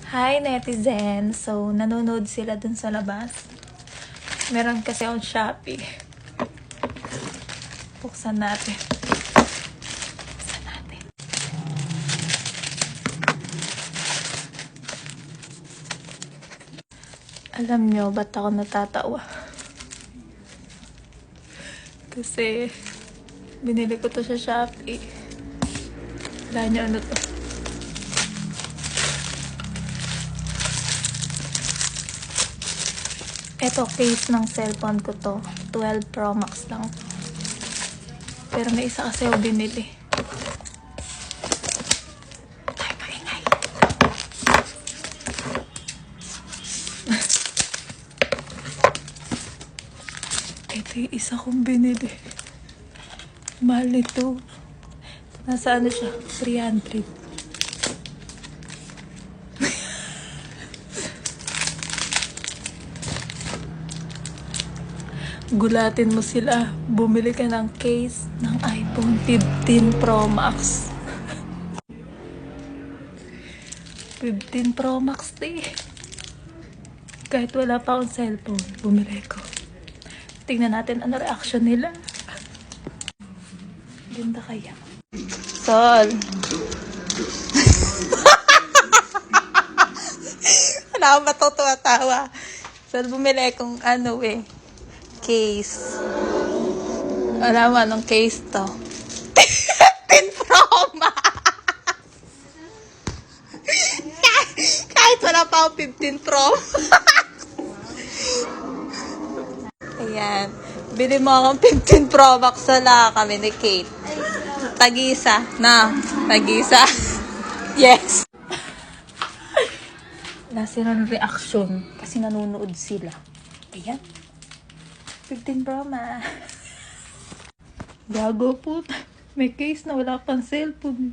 Hi netizen! So, nanonood sila dun sa labas. Meron kasi akong Shopee. Buksan natin. Alam nyo, ba't ako natatawa? Kasi, binili ko to sa Shopee. Wala nyo ano to. Ito, case ng cellphone ko to. 12 Pro Max lang to. Pero may isa kasi ako binili. Ay, maingay. Ito yung isa kong binili. Mahal ito. Nasa ano siya? 300. Gulatin mo sila. Bumili ka ng case ng iPhone 15 Pro Max. 15 Pro Max Kahit wala pa akong cellphone, bumili ko. Tingnan natin ano reaction nila. Ganda kaya. Sol. Wala akong matutuwa-tawa. Sol, bumili kong ano case. Wala mo anong case to. 10 Pro Max. Kahit wala pa ako 15 Pro. Ayan. Bili mo akong 15 Pro Max. Wala kami ni Kate. Tag-isa. Na. Tag-isa. Yes. Wala silang reaction. Kasi nanonood sila. Ayan. 15 Pro Max. Gago po. May case na wala pang cellphone.